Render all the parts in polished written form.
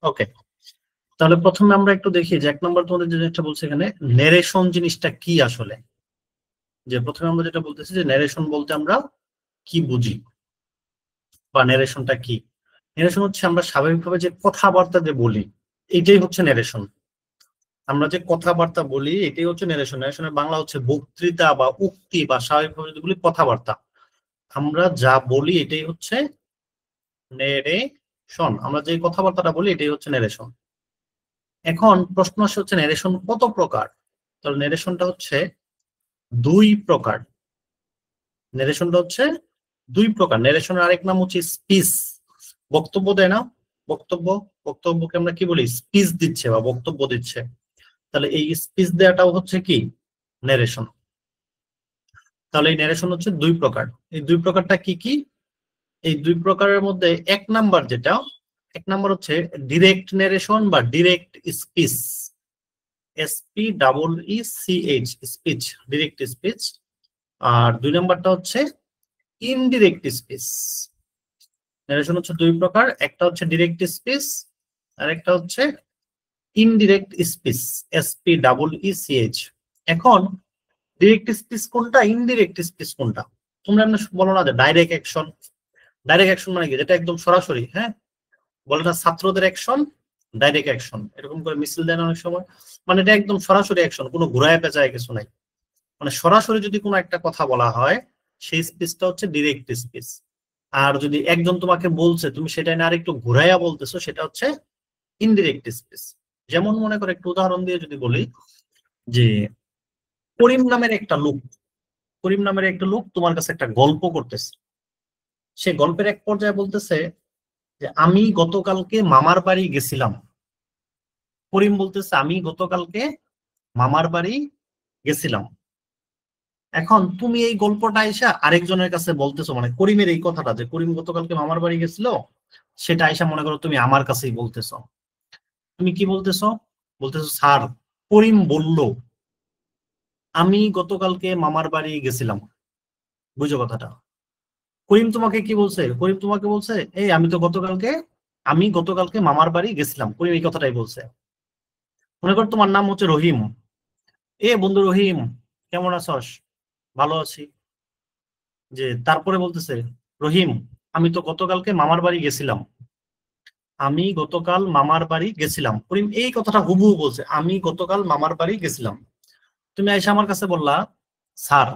ওকে, তাহলে প্রথমে আমরা একটু দেখি যে 1 নম্বর তোমাদের যে জিনিসটা বলছে এখানে ন্যারেশন জিনিসটা কি আসলে। যে প্রথমে আমরা যেটা বলতেছি যে ন্যারেশন বলতে আমরা কি বুঝি বা ন্যারেশনটা কি। ন্যারেশন হচ্ছে আমরা স্বাভাবিকভাবে যে কথাবার্তা যে বলি, এটাই হচ্ছে ন্যারেশন। আমরা যে কথাবার্তা বলি এটাই হচ্ছে ন্যারেশন। ন্যারেশনের বাংলা হচ্ছে বক্তৃতা বা উক্তি, বা স্বাভাবিকভাবে যদি বলি কথাবার্তা। আমরা যা বলি এটাই হচ্ছে ন্যারেশন। আমরা যে কথাবার্তাটা বলি এটাই হচ্ছে ন্যারেশন। এখন প্রশ্ন আসছে হচ্ছে ন্যারেশন কত প্রকার। তাহলে ন্যারেশনটা হচ্ছে 2 প্রকার। ন্যারেশনটা হচ্ছে 2 প্রকার। ন্যারেশনের আরেক নাম হচ্ছে স্পিচ। বক্তব্য দেয় না, বক্তব্য, বক্তব্যকে আমরা কি বলি, স্পিচ দিচ্ছে বা বক্তব্য দিচ্ছে। তাহলে এই স্পিচ দেওয়াটাও হচ্ছে কি ন্যারেশন। তাহলে এই ন্যারেশন হচ্ছে 2 প্রকার। এই 2 প্রকারটা কি কি? এই 2 প্রকারের মধ্যে 1 নাম্বার যেটা, 1 নাম্বার হচ্ছে ডিরেক্ট ন্যারেশন বা direct speech. SPEECH, speech, direct speech. আর 2 নাম্বারটা হচ্ছে ইনডিরেক্ট স্পিচ। ন্যারেশন হচ্ছে 2 প্রকার, একটা হচ্ছে ডিরেক্ট স্পিচ আর একটা হচ্ছে ইনডিরেক্ট স্পিচ। SPEECH। এখন ডিরেক্ট স্পিচ কোনটা, ইনডিরেক্ট স্পিচ কোনটা? তোমরা এমনি বলো না যে ডাইরেক্ট অ্যাকশন। ডাইরেক্ট অ্যাকশন মানে কি, যেটা একদম সরাসরি, হ্যাঁ, বলে না ছাত্রদের অ্যাকশন, ডাইরেক্ট অ্যাকশন, এরকম করে মিছিল দেন অনেক সময়। মানে এটা একদম সরাসরি অ্যাকশন, কোনো ঘুরায় পেঁচায় কিছু নাই। মানে সরাসরি যদি কোনো একটা কথা বলা হয় সেই স্পিচটা হচ্ছে ডিরেক্ট স্পিচ। আর যদি একজন তোমাকে বলছে তুমি সেটা না আরেকটু ঘুরাইয়া বলতেছো, সেটা হচ্ছে ইনডিরেক্ট স্পিচ। যেমন মনে করে একটু উদাহরণ দিয়ে যদি বলি যে করিম নামের একটা লোক, করিম নামের একটা লোক তোমার কাছে একটা গল্প করতেছে। সে গল্পের এক পর্যায়ে বলতেছে যে আমি গতকালকে মামার বাড়ি গেছিলাম। করিম বলতেছে আমি গতকালকে মামার বাড়ি গেছিলাম। এখন তুমি এই গল্পটা আইসা আরেকজনের কাছে বলতেছো, মানে করিমের এই কথাটা যে করিম গতকালকে মামার বাড়ি গেছিল, সেটা আইসা মনে করো তুমি আমার কাছেই বলতেছো। তুমি কি বলতেছো? বলতেছো স্যার, করিম বলল আমি গতকালকে মামার বাড়ি গেছিলাম। বুঝো কথাটা? করিম তোমাকে কি বলছে? করিম তোমাকে বলছে এই আমি গতকালকে মামার বাড়ি গেছিলাম। করিম এই কথাটাই বলছে। মনে কর তোমার নাম হচ্ছে রহিম। এ বন্ধু রহিম, কেমন আছস? ভালো আছি। যে তারপরে বলতেছে রহিম, আমি তো গতকালকে মামার বাড়ি গেছিলাম। আমি গতকাল মামার বাড়ি গেছিলাম। করিম এই কথাটা হুবহু বলছে, আমি গতকাল মামার বাড়ি গেছিলাম। তুমি আইসা আমার কাছে বললা স্যার,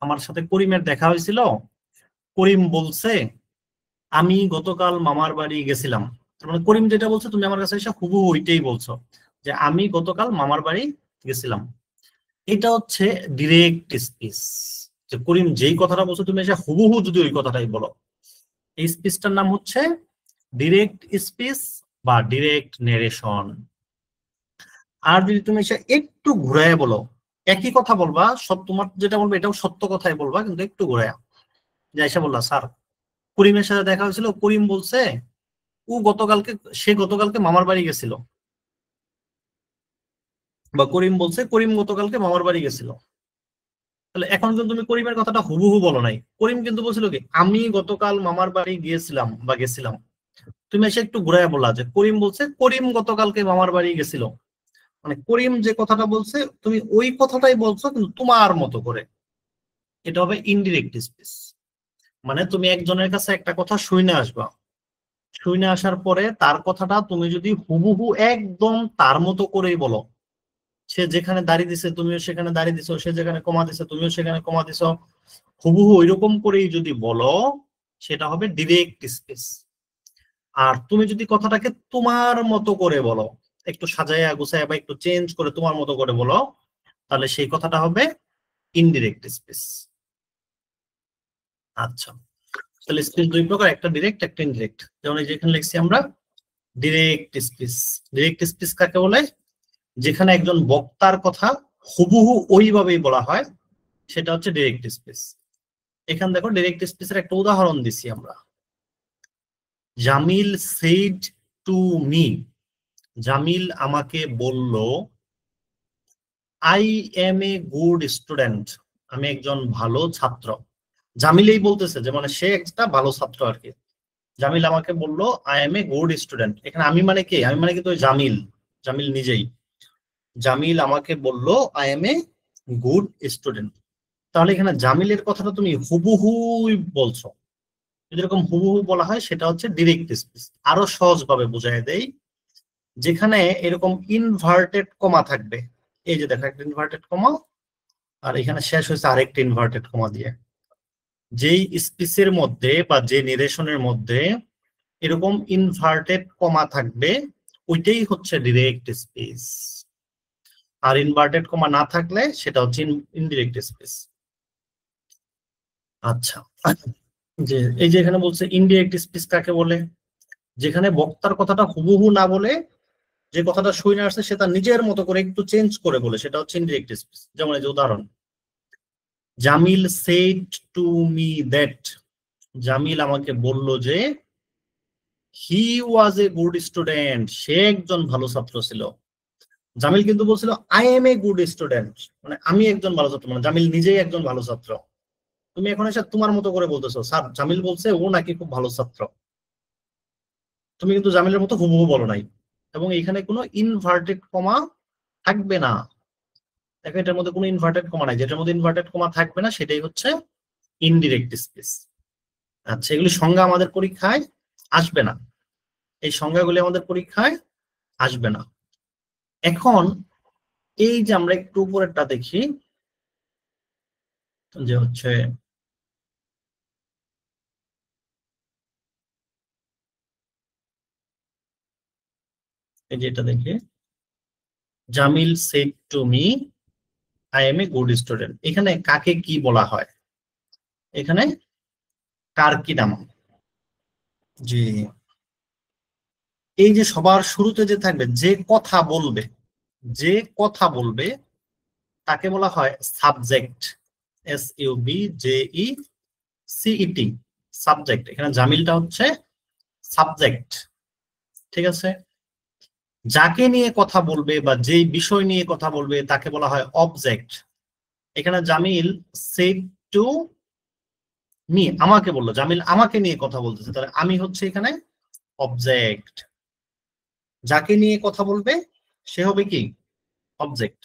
আমার সাথে করিমের দেখা হয়েছিল, করিম বলছে আমি গতকাল মামার বাড়ি গেছিলাম। তার মানে করিম যেটা বলছে তুমি আমার কাছে এসে হুবহু ওইটাই বলছো, যে আমি গতকাল মামার বাড়ি গেছিলাম। এটা হচ্ছে ডিরেক্ট স্পিচ। যে করিম যেই কথাটা বলছো তুমি এসে হুবহু যদি ওই কথাটাই বলো, এই স্পিচটার নাম হচ্ছে ডিরেক্ট স্পিচ বা ডিরেক্ট নেরেশন। আর যদি তুমি এসে একটু ঘুরাইয়া বলো, একই কথা বলবা, সব তোমার যেটা বলবে এটাও সত্য কথাই বলবা, কিন্তু একটু ঘুরাইয়া। যে এসে বললা স্যার, করিমের সাথে দেখা হয়েছিল, করিম বলছে ও গতকালকে সে গতকালকে মামার বাড়ি গেছিল, বা করিম বলছে করিম গতকালকে মামার বাড়ি গেছিল। তাহলে এখন কিন্তু তুমি করিমের কথাটা হুবহু বলো নাই। করিম কিন্তু বলছিল কি আমি গতকাল মামার বাড়ি গিয়েছিলাম বা গেছিলাম। তুমি এসে একটু ঘুরাইয়া বললা যে করিম বলছে করিম গতকালকে মামার বাড়ি গেছিল। মানে করিম যে কথাটা বলছে তুমি ওই কথাটাই বলছো কিন্তু তোমার মতো করে। এটা হবে ইনডিরেক্ট স্পিচ। মানে তুমি একজনের কাছে একটা কথা শুনে আসবা, শুনে আসার পরে তার কথাটা তুমি যদি হুবহু একদম তার মতো করেই বলো, সে যেখানে দাঁড়িয়ে দিছে তুমিও সেখানে দাঁড়িয়ে দিছো, সে যেখানে কমা দিছে তুমিও সেখানে কমা দিছো, হুবহু ওইরকম করেই যদি বলো, সেটা হবে ডিরেক্ট স্পিচ। আর তুমি যদি কথাটাকে তোমার মতো করে বলো, একটু সাজাইয়া গুছাইয়া বা একটু চেঞ্জ করে তোমার মতো করে বলো, তাহলে সেই কথাটা হবে ইনডিরেক্ট স্পিচ। আচ্ছা, তাহলে স্পিচ 2 প্রকার, একটা ডিরেক্ট একটা ইনডিরেক্ট। যেমন এই যেখানে লিখছি আমরা ডিরেক্ট স্পিচ। ডিরেক্ট স্পিচ কাকে বলে? যেখানে একজন বক্তার কথা হুবহু ওইভাবেই বলা হয়, সেটা হচ্ছে ডিরেক্ট স্পিচ। এখানে দেখো ডিরেক্ট স্পিচের একটা উদাহরণ দিছি আমরা। Jamil said to me, Jamil আমাকে বলল I M a good student, আমি একজন ভালো ছাত্র। জামিলেই বলতেছে যে মানে সে একটা ভালো ছাত্র আর কি। জামিল আমাকে বললো I M a good student. এখানে আমি মানে কে? আমি মানে কিন্তু জামিল, জামিল নিজেই। জামিল আমাকে বললো I M a good student. তাহলে এখানে জামিলের কথাটা তুমি হুবহু বলছো। যেরকম হুবহু বলা হয় সেটা হচ্ছে ডিরেক্ট স্পিচ। আরো সহজ ভাবে বোঝায় দেই, যেখানে এরকম ইনভার্টেড কমা থাকবে, এই যে দেখো একটা ইনভার্টেড কমা, আর এখানে শেষ হয়েছে আরেকটা ইনভার্টেড কমা দিয়ে। যেই স্পিচের মধ্যে বা যে নিরেশনের মধ্যে এরকম ইনভার্টেড কমা থাকবে ওইটাই হচ্ছে ডিরেক্ট স্পিচ। আর ইনভার্টেড কমা না থাকলে সেটা হচ্ছে ইনডিরেক্ট স্পিচ। আচ্ছা, যে এই যে এখানে বলছে ইনডিরেক্ট স্পিচ কাকে বলে? যেখানে বক্তার কথাটা হুবহু না বলে যে কথাটা শুনে আসছে সে তার নিজের মতো করে একটু চেঞ্জ করে বলে, সেটা হচ্ছে ইনডিরেক্ট স্পিচ। যেমন এই যে উদাহরণ, Jamil shed to me that, Jamil আমাকে বলল যে হি ওয়াজ এ গুড স্টুডেন্ট, সে একজন ভালো ছাত্র ছিল। জামিল কিন্তু বলছিল I M a good student, মানে আমি একজন ভালো ছাত্র, মানে জামিল নিজেই একজন ভালো ছাত্র। তুমি এখন এসে তোমার মতো করে বলতেছো স্যার জামিল বলছে ও নাকি খুব ভালো ছাত্র, তুমি কিন্তু জামিলের মতো হুবহু বলো নাই। এবং এখানে কোনো ইনভার্টেড কমা থাকবে না। দেখো এটার মধ্যে কোনো ইনভার্টেড কমা নাই, যেটার মধ্যে ইনভার্টেড কমা থাকবে না সেটাই হচ্ছে ইনডিরেক্ট স্পিচ। আচ্ছা, এগুলি সংজ্ঞা আমাদের পরীক্ষায় আসবে না, এই সংজ্ঞাগুলি আমাদের পরীক্ষায় আসবে না। এখন এই যে আমরা একটু উপরেরটা দেখি, যে হচ্ছে এই যে এটা দেখি, Jamil shed to me I M a good student. এখানে কাকে কি বলা হয়? এখানে কার কি নাম? জি, এই যে সবার শুরুতে যে থাকবে যে কথা বলবে, যে কথা বলবে তাকে বলা হয় সাবজেক্ট। SUBJECT, subject. এখানে জামিলটা হচ্ছে সাবজেক্ট, ঠিক আছে। যাকে নিয়ে কথা বলবে বা যেই বিষয় নিয়ে কথা বলবে তাকে বলা হয় অবজেক্ট। এখানে জামিল সেড টু মি, আমাকে বললো, জামিল আমাকে নিয়ে কথা বলতেছে, তাহলে আমি হচ্ছে এখানে অবজেক্ট। যাকে নিয়ে কথা বলবে সে হবে কি? অবজেক্ট।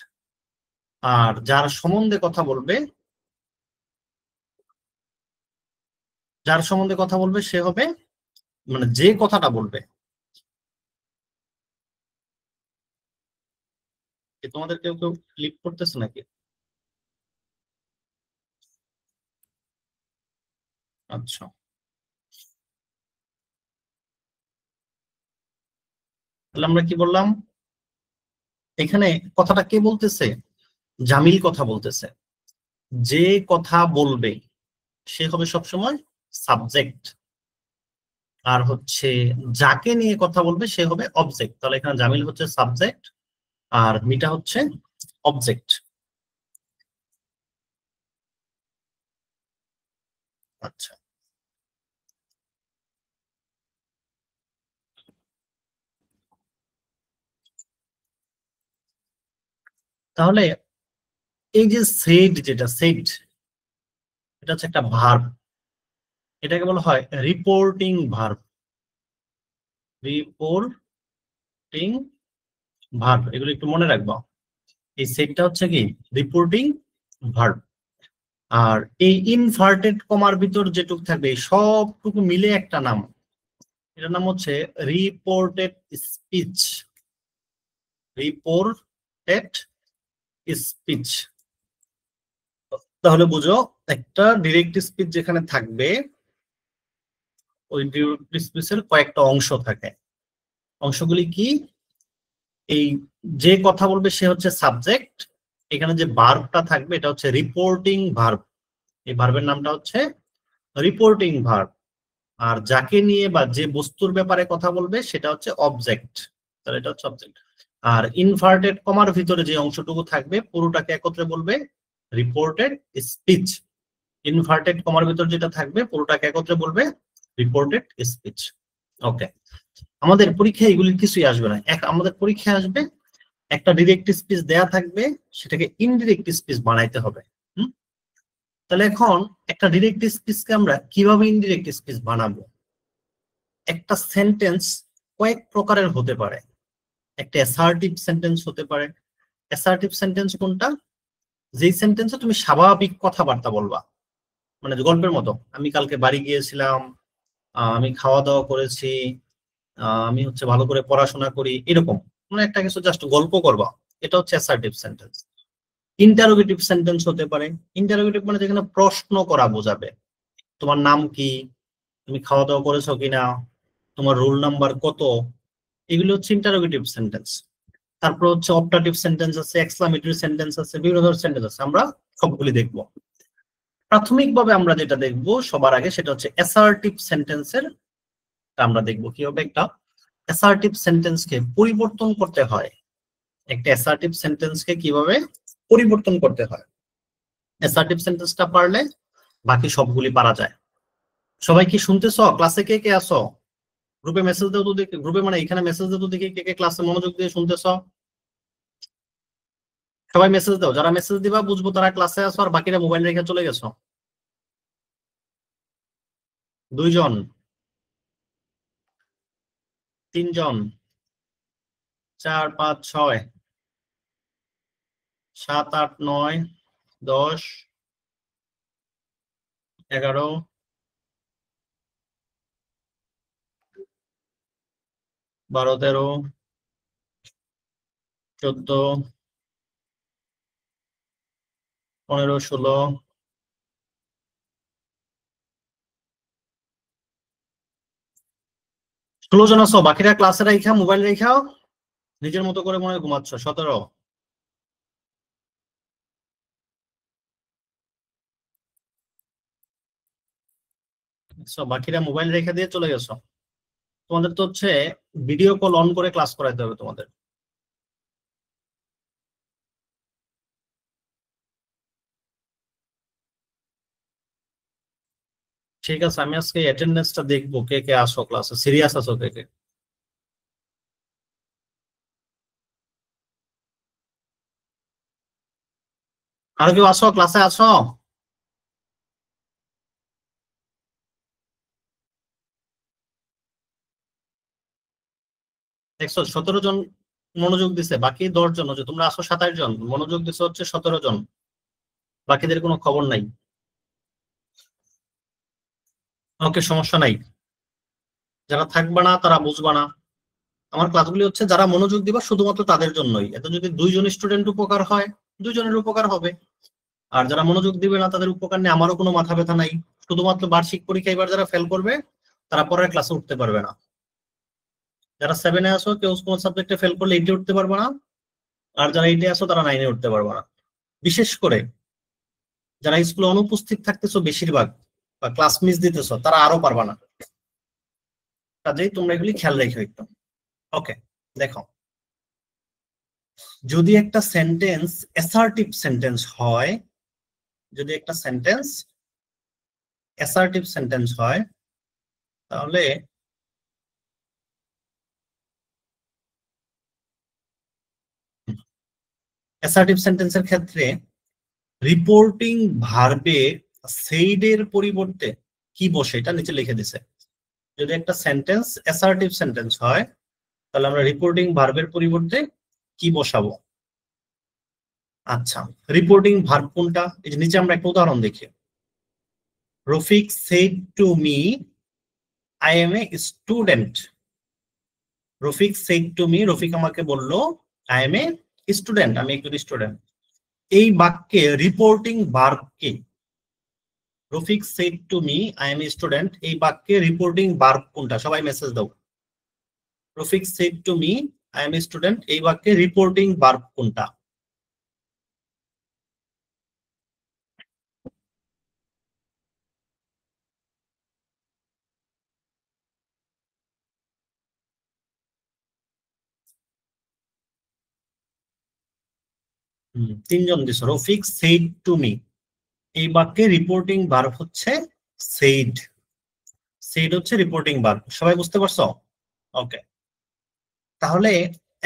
আর যার সম্বন্ধে কথা বলবে, যার সম্বন্ধে কথা বলবে সে হবে, মানে যে কথাটা বলবে। তোমাদের কেউ কেউ ক্লিক করতেছে নাকি? আচ্ছা, তাহলে আমরা কি বললাম? এখানে কথাটা কে বলতেছে? জামিল কথা বলতেছে। যে কথা বলবে সে হবে সবসময় সাবজেক্ট। আর হচ্ছে যাকে নিয়ে কথা বলবে সে হবে অবজেক্ট। তাহলে এখানে জামিল হচ্ছে সাবজেক্ট আর মিটা হচ্ছে অবজেক্ট। আচ্ছা, তাহলে এই যে সেড, যেটা সেড এটা হচ্ছে একটা ভার্ব, এটাকে বলা হয় রিপোর্টিং ভার্ব। রিপোর্টিং ভার্ব, এগুলো একটু মনে রাখবো। এই সেটটা হচ্ছে কি? Reporting verb. আর এই ইনভার্টেড কমার ভিতর যেটুকু থাকবে এই সবটুকু মিলে একটা নাম, এটার নাম হচ্ছে রিপোর্টেড স্পিচ। Reported speech. তাহলে বুঝো, একটা ডিরেক্ট স্পিচ যেখানে থাকবে ওই ডিরেক্ট স্পিচের কয়েকটা অংশ থাকে। অংশগুলি কি? এই যে কথা বলবে সে হচ্ছে সাবজেক্ট, এখানে যে ভার্বটা থাকবে এটা হচ্ছে রিপোর্টিং ভার্ব, এই ভার্বের নামটা হচ্ছে রিপোর্টিং ভার্ব। আর যাকে নিয়ে বা যে বস্তুর ব্যাপারে কথা বলবে সেটা হচ্ছে অবজেক্ট, তাহলে এটা হচ্ছে অবজেক্ট। আর ইনভার্টেড কমার ভিতরে যে অংশটুকু থাকবে পুরোটাকে একত্রে বলবে রিপোর্টেড স্পিচ। ইনভার্টেড কমার ভিতর যেটা থাকবে পুরোটাকে একত্রে বলবে রিপোর্টেড স্পিচ। ওকে, আমাদের পরীক্ষায় এগুলির কিছুই আসবে না। আমাদের পরীক্ষায় আসবে একটা ডিরেক্ট স্পিচ দেয়া থাকবে, সেটাকে ইনডিরেক্ট স্পিচ বানাইতে হবে। তাহলে এখন একটা ডিরেক্ট স্পিচকে আমরা কিভাবে ইনডিরেক্ট স্পিচ বানাবো? একটা সেন্টেন্স কয়েক প্রকারের হতে পারে। একটা অ্যাসার্টিভ সেন্টেন্স হতে পারে। অ্যাসার্টিভ সেন্টেন্স কোনটা? যেই সেন্টেন্সে তুমি স্বাভাবিক কথাবার্তা বলবা, মানে গল্পের মতো, আমি কালকে বাড়ি গিয়েছিলাম, আমি খাওয়া দাওয়া করেছি, আমি হচ্ছে ভালো করে পড়াশোনা করি, এরকম মানে একটা কিছু জাস্ট গল্প করবা, এটা হচ্ছে অ্যাসার্টিভ সেন্টেন্স। ইন্টারোগেটিভ সেন্টেন্স হতে পারে। ইন্টারোগেটিভ মানে যেখানে প্রশ্ন করা বোঝাবে, তোমার নাম কি, তুমি খাওয়া দাওয়া করেছো কিনা, তোমার রোল নাম্বার কত, এগুলো হচ্ছে ইন্টারোগেটিভ সেন্টেন্স। তারপর হচ্ছে অপটাটিভ সেন্টেন্স আছে, এক্সক্লামেটরি সেন্টেন্স আছে, বিভিন্ন ধরনের সেন্টেন্স আছে, আমরা সবগুলি দেখবো। প্রাথমিকভাবে আমরা যেটা দেখবো সবার আগে সেটা হচ্ছে অ্যাসার্টিভ সেন্টেন্সের, আমরা দেখবো কিভাবে একটা অ্যাসার্টিভ সেন্টেন্সকে পরিবর্তন করতে হয়। একটা অ্যাসার্টিভ সেন্টেন্সকে কিভাবে পরিবর্তন করতে হয়। অ্যাসার্টিভ সেন্টেন্সটা পারলে বাকি সবগুলি পারা যায়। সবাই কি শুনতেছো? ক্লাসে কে কে আসো? গ্রুপে মেসেজ দাও তো দেখি, গ্রুপে মানে এখানে মেসেজ দাও তো দেখি কে কে ক্লাসে মনোযোগ দিয়ে শুনতেছো। সবাই মেসেজ দাও, যারা মেসেজ দিবা বুঝবো তারা ক্লাসে আসো, আর বাকিরা মোবাইল রেখে চলে গেছো। 2 জন, 3 জন, 4 5 6 7 8 9 10 11 12 13 14 15 16 16 জন আছো। বাকিরা ক্লাসে রাখা মোবাইল রেখাও নিজের মতো করে মনে হয় ঘুমাচ্ছ। 17 বাকিরা মোবাইল রেখে দিয়ে চলে গেছো। তোমাদের তো হচ্ছে ভিডিও কল অন করে ক্লাস করাইতে হবে তোমাদের। ঠিক আছে, আমি আজকে অ্যাটেন্ডেন্সটা দেখবো কে কে আসো ক্লাসে, সিরিয়াস আছো কে কে। আর কেউ আসো, ক্লাসে আসো। দেখছো 17 জন মনোযোগ দিছে, বাকি 10 জন হচ্ছে, তোমরা আসো 27 জন, মনোযোগ দিছে হচ্ছে 17 জন, বাকিদের কোনো খবর নাই। ওকে, সমস্যা নাই। যারা থাকবে না তারা বুঝবা না। আমার ক্লাসগুলি হচ্ছে যারা মনোযোগ দিবা শুধুমাত্র তাদের জন্যই। এত যদি 2 জন স্টুডেন্ট উপকার হয়, 2 জনের উপকার হবে। আর যারা মনোযোগ দিবে না তাদের উপকার নেই, আমারও কোনো মাথা ব্যথা নাই। শুধুমাত্র বার্ষিক পরীক্ষা এবার যারা ফেল করবে তারা পরের ক্লাসে উঠতে পারবে না। যারা 7-এ আসো কেউ কোন সাবজেক্টে ফেল করলে 8-এ উঠতে পারবে না, আর যারা 8-এ আসো তারা 9-এ উঠতে পারবে না। বিশেষ করে যারা স্কুলে অনুপস্থিত থাকতেছো বেশিরভাগ, বা ক্লাস মিস দিতেছো, তারা আরো পারবা না। কাজেই তোমরা এগুলি খেয়াল রেখো একটু। ওকে, দেখো, যদি একটা সেন্টেন্স অ্যাসার্টিভ সেন্টেন্স হয়, যদি একটা সেন্টেন্স অ্যাসার্টিভ সেন্টেন্স হয়, তাহলে অ্যাসার্টিভ সেন্টেন্সের ক্ষেত্রে রিপোর্টিং ভার্বে সেইড এর পরিবর্তে কি বসে এটা নিচে লিখে দিছে। যদি একটা সেন্টেন্স অ্যাসার্টিভ সেন্টেন্স হয় তাহলে আমরা রিপোর্টিং ভার্বের পরিবর্তে কি বসাবো? আচ্ছা, রিপোর্টিং ভার্ব কোনটা? এই যে নিচে আমরা একটা উদাহরণ দেখি। Rafiq said to me I M A student. Rafiq said to me, Rafiq আমাকে বলল আই এম এ স্টুডেন্ট, আমি একজন স্টুডেন্ট। এই বাক্যে রিপোর্টিং ভার্ব কি? Rafiq said to me I M a student, এই বাক্যে রিপোর্টিং ভার্ব কোনটা? সবাই মেসেজ দাও। Rafiq said to me I M a student, এই বাক্যে রিপোর্টিং ভার্ব কোনটা? তিনজন দিছো। রফিক সেড টু মি, এই বাক্যে রিপোর্টিং ভার্ব হচ্ছে সেইড। সেইড হচ্ছে রিপোর্টিং ভার্ব। সবাই বুঝতে পারছো? ওকে, তাহলে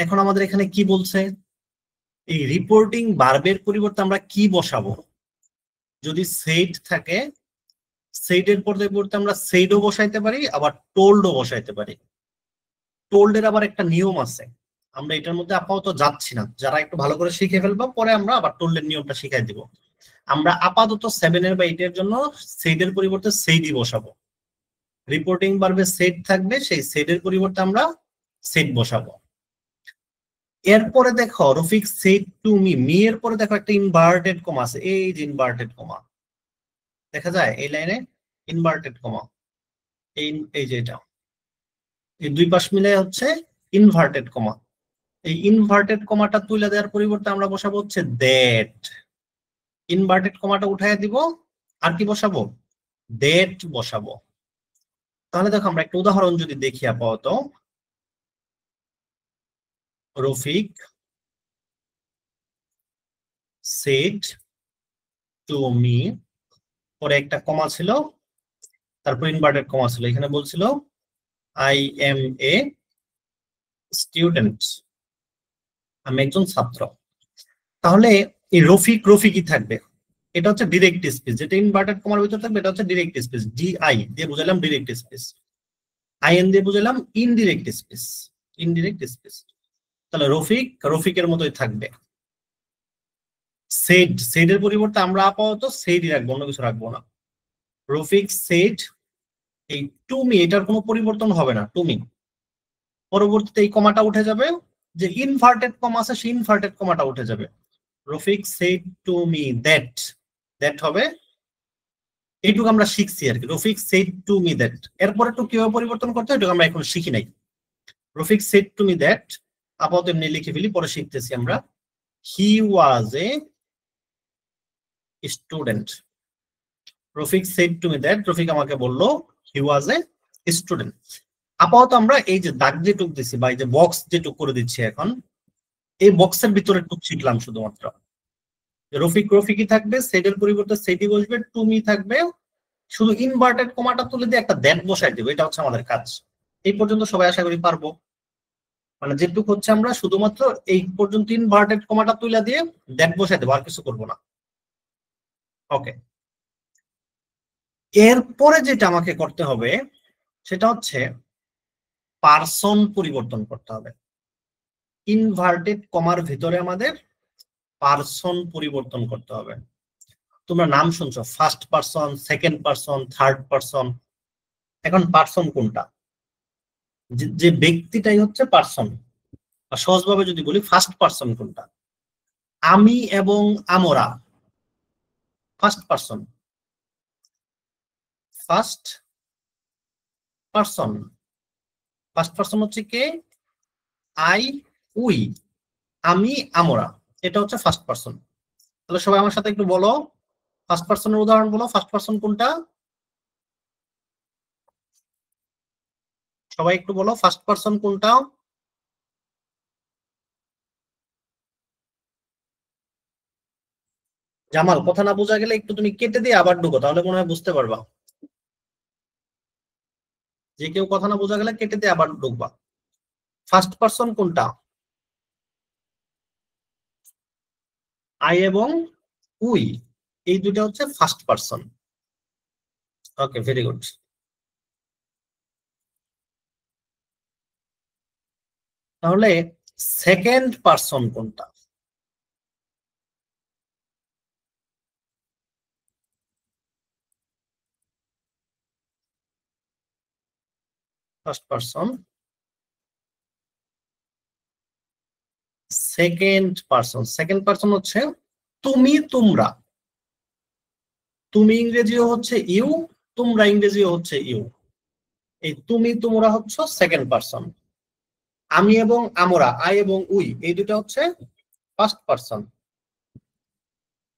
এখন আমাদের এখানে কি বলছে? এই রিপোর্টিং ভার্বের পরিবর্তে আমরা কি বসাবো? যদি সেইড থাকে, সেইডের পরিবর্তে আমরা সেইডও বসাইতে পারি, আবার টোল্ডও বসাইতে পারি। টোল্ডের আবার একটা নিয়ম আছে, আমরা এটার মধ্যে আপাতত যাচ্ছি না, যারা একটু ভালো করে শিখে ফেলবো পরে আমরা আবার টোল্ডের নিয়মটা শিখাই দিব। আমরা আপাতত 7 বা 8 এর জন্য সেইডের পরিবর্তে সেইডই বসাবো। রিপোর্টিং বাড়বে সেট থাকবে, সেই সেটের পরিবর্তে আমরা সেট বসাবো। এরপরে দেখো রফিক সেট টু মি এর পরে দেখো একটা ইনভার্টেড কমা আছে, এই যে ইনভার্টেড কমা দেখা যায় এই লাইনে, ইনভার্টেড কমা এই যে এটা, এই দুই পাশ মিলে হচ্ছে ইনভার্টেড কমা। এই ইনভার্টেড কমাটা তুলে দেওয়ার পরিবর্তে আমরা বসাবো হচ্ছে দ্যাট। ইনভার্টেড কমাটা উঠাই দিব, আর কি বসাবো? দ্যাট বসাবো। তাহলে দেখো আমরা একটা উদাহরণ যদি দেখি আপাতত, রফিক সেট টু মি, পরে একটা কমা ছিল, তারপর ইনভার্টেড কমা ছিল, এখানে বলছিল আই এম এ স্টুডেন্ট, আমি একজন ছাত্র। তাহলে এই রফিক রফিকই থাকবে, এটা হচ্ছে ডিরেক্ট স্পিচ। যেটা ইনভার্টেড কমার ভিতর থাকবে এটা হচ্ছে ডিরেক্ট স্পিচ, ডিআই দিয়ে বুঝালাম ডিরেক্ট স্পিচ, আইএন দিয়ে বুঝালাম ইনডিরেক্ট স্পিচ, ইনডিরেক্ট স্পিচ। তাহলে রফিক রফিকের মতোই থাকবে। সেড, সেডের পরিবর্তে আমরা আপাতত সেডই রাখবো, অন্য কিছু রাখবো না। রফিক সেড, এই টু মি এটার কোনো পরিবর্তন হবে না, টু মি। পরবর্তীতে এই কমাটা উঠে যাবে, যে ইনভার্টেড কমা আছে সেই ইনভার্টেড কমাটা উঠে যাবে। Rafiq said to me that, that হবে। এইটুকু আমরা শিখছি আর কি, Rafiq said to me that. এরপরে একটু কিভাবে পরিবর্তন করতে হয় এটুকু আমরা এখন শিখি নাই। Rafiq said to me that আপাতত এমনি লিখে ফেলি, পরে শিখতেছি আমরা। He was a student. Rafiq said to me that, Rafiq আমাকে বললো হি ওয়াজ এ স্টুডেন্ট। আপাতত আমরা এই যে দাগ যেটুক দিচ্ছি বা এই যে বক্স যেটুক করে দিচ্ছি এখন, এই বক্সের ভিতরে টুক শিখলাম শুধুমাত্র। রফিক রফিকই থাকবে, সেটের পরিবর্তে সেটি বসবে, টু মি থাকবে, শুধু ইনভার্টেড কমাটা তুলে দিয়ে একটা দ্যাট বসাই দেবো, এটা হচ্ছে আমাদের কাজ। এই পর্যন্ত সবাই আশা করি পারবো, মানে যেটুকু হচ্ছে আমরা শুধুমাত্র এই পর্যন্ত ইনভার্টেড কমাটা তুলে দিয়ে দ্যাট বসাই দেবো, আর কিছু করবো না। ওকে, এরপরে যেটা আমাকে করতে হবে সেটা হচ্ছে পার্সন পরিবর্তন করতে হবে। ইনভার্টেড কমার ভিতরে আমাদের পার্সন পরিবর্তন করতে হবে। তোমরা নাম শুনছো, first person, second person, third person. এখন পার্সন কোনটা? যে ব্যক্তিটাই হচ্ছে পার্সন। আর সহজভাবে যদি বলি ফার্স্ট পার্সন কোনটা? আমি এবং আমরা first person, first person. First person হচ্ছে কে? আই, উই, আমি, আমরা, এটা হচ্ছে ফার্স্ট পার্সন। তাহলে সবাই আমার সাথে একটু বলো, ফার্স্ট পার্সনের উদাহরণ বলো, ফার্স্ট পার্সন কোনটা? সবাই একটু বলো ফার্স্ট পার্সন কোনটা? জামাল, কথা না বোঝা গেলে একটু তুমি কেটে দিয়ে আবার ঢুকো, তাহলে মনে হয় বুঝতে পারবা। যে কেউ কথা না বোঝা গেলে কেটে দিয়ে আবার ঢুকবা। ফার্স্ট পার্সন কোনটা? আই এবং উই, এই দুইটা হচ্ছে ফার্স্ট পার্সন। ওকে, ভেরি গুড। তাহলে সেকেন্ড পার্সন কোনটা? First person, second person. Second person হচ্ছে তুমি, তোমরা। তুমি ইংরেজিও হচ্ছে ইউ, তোমরা ইংরেজিও হচ্ছে ইউ। এই তুমি তোমরা হচ্ছে সেকেন্ড পার্সন। আমি এবং আমরা, আই এবং উই, এই দুটো হচ্ছে ফার্স্ট পার্সন।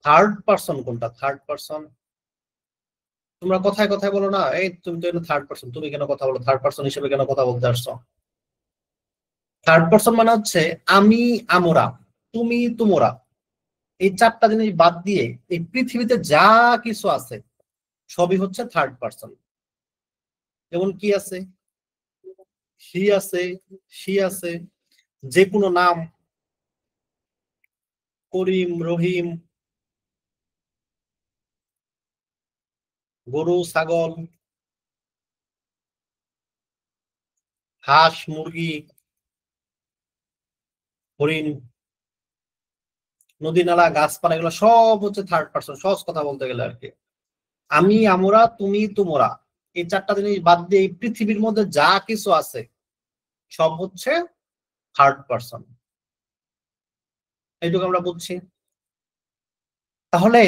থার্ড পার্সন কোনটা? থার্ড পার্সন তোমরা কথায় কথায় বলো না, এই তুমি তো থার্ড পার্সন, তুমি কেন কথা বলো, থার্ড পার্সন হিসেবে কেন কথা বলতে আসছো? থার্ড পার্সন মানে হচ্ছে আমি, আমরা, তুমি, তোমরা, এই চারটা জিনিস বাদ দিয়ে এই পৃথিবীতে যা কিছু আছে সবই হচ্ছে থার্ড পার্সন। যেমন কি আছে? হি আছে, সি আছে, যে কোনো নাম, করিম, রহিম, গরু, ছাগল, হাঁস, মুরগি, হরিণ, নদী নালা, গাছপালা, এগুলো সব হচ্ছে থার্ড পার্সন, সহজ কথা বলতে গেলে আর কি। আমি, আমরা, তুমি, তোমরা, এই চারটা জিনিস বাদ দিয়ে এই পৃথিবীর মধ্যে যা কিছু আছে সব হচ্ছে থার্ড পার্সন। এইটুকু আমরা বুঝছি। তাহলে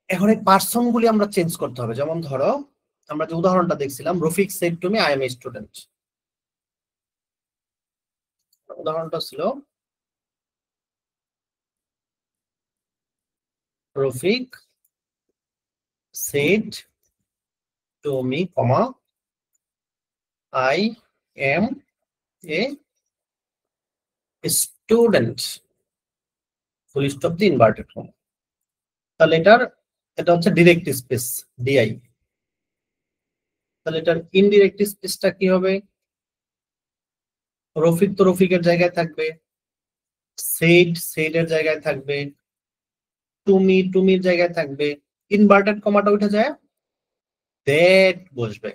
এখন এই পার্সন গুলি আমরা চেঞ্জ করতে হবে। যেমন ধরো আমরা যে উদাহরণটা দেখছিলাম, Rafiq said to me I M a student. উদাহরণটা ছিল Rafiq said to me comma I M a student, full stop দিয়ে ইনভার্টেড কমা। তাহলে এটা হচ্ছে ডিরেক্ট স্পেস, ডিআই। তাহলে এটার ইনডিরেক্ট স্পেসটা কি হবে? রফিক তো রফিকের জায়গায় থাকবে, সেড সেডের জায়গায় থাকবে, টুমি টুমির জায়গায় থাকবে, ইনভার্টেড কমাটা উঠে যায়, দ্যাট বসবে।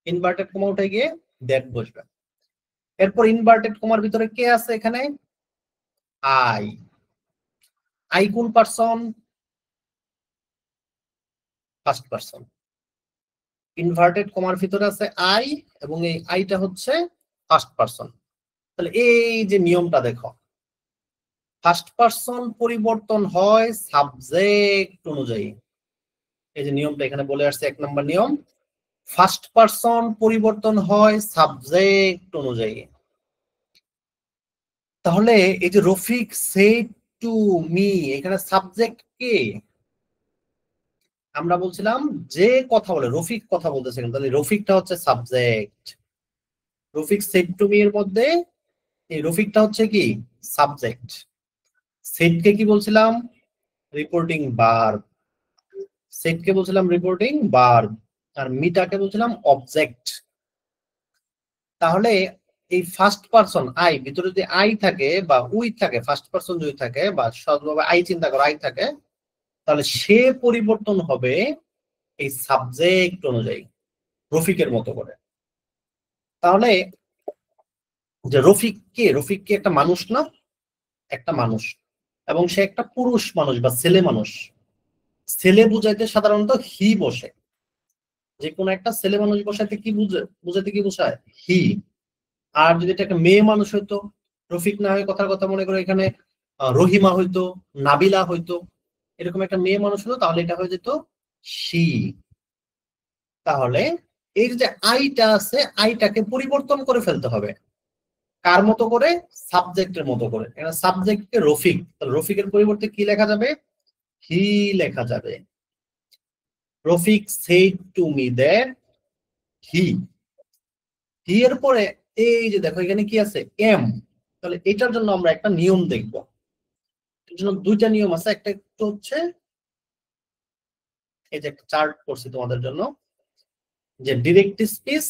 ইনভার্টেড কমা উঠে গিয়ে দ্যাট বসবে। এরপর ইনভার্টেড কমার ভিতরে কে আছে এখানে? আই। আই কোন পারসন? First person. ইনভার্টেড কমার ভিতরে আছে আই, এবং এই আইটা হচ্ছে ফার্স্ট পারসন। তাহলে এই যে নিয়মটা দেখো, ফার্স্ট পারসন পরিবর্তন হয় সাবজেক্ট অনুযায়ী। এই যে নিয়মটা এখানে বলে আসছে, 1 নম্বর নিয়ম, ফার্স্ট পারসন পরিবর্তন হয় সাবজেক্ট অনুযায়ী। তাহলে এই যে রফিক সেড টু মি, এখানে সাবজেক্ট কে? আমরা বলছিলাম যে কথা বলে, রফিক কথা বলতেছে, তাহলে রফিকটা হচ্ছে subject. Rafiq said to me এর মধ্যে এই রফিকটা হচ্ছে কি? সাবজেক্ট। সেডকে কি বলছিলাম? Reporting verb. সেটকে বলছিলাম রিপোর্টিং ভার্ব, আর মিটাকে বলছিলাম অবজেক্ট। তাহলে এই ফার্স্ট পারসন আই, ভিতরে যদি আই থাকে বা উই থাকে, ফার্স্ট পারসন যদি থাকে বা সহজভাবে আই চিন্তা করো, আই থাকে, তাহলে সে পরিবর্তন হবে এই সাবজেক্ট অনুযায়ী, রফিকের মতো করে। তাহলে যে রফিক কে? রফিক কি একটা মানুষ না? একটা মানুষ, এবং সে একটা পুরুষ মানুষ বা ছেলে মানুষ। ছেলে বুঝাইতে সাধারণত হি বসে, যে কোনো একটা ছেলে মানুষ বসাইতে কি বুঝাইতে কি বোঝায়? হি। আর যদি এটা একটা মেয়ে মানুষ হইতো, রফিক না হয় কথার কথা মনে করো এখানে রহিমা হইতো, নাবিলা হইতো, এরকম একটা মেয়ে মানুষ হতো, তাহলে এটা হয়ে যেত শি। তাহলে এই যে আইটা আছে, আইটাকে পরিবর্তন করে ফেলতে হবে। কার মতো করে? সাবজেক্টের মতো করে। এখানে সাবজেক্টকে রফিক, রফিকের পরিবর্তে কি লেখা যাবে? হি লেখা যাবে। Rafiq said to me that he. He এর পরে এই যে দেখো এখানে কি আছে? এম। তাহলে এটার জন্য আমরা একটা নিয়ম দেখবো। এর জন্য দুইটা নিয়ম আছে। একটা একটু হচ্ছে এই যে একটা চার্ট করছি তোমাদের জন্য, যে direct space,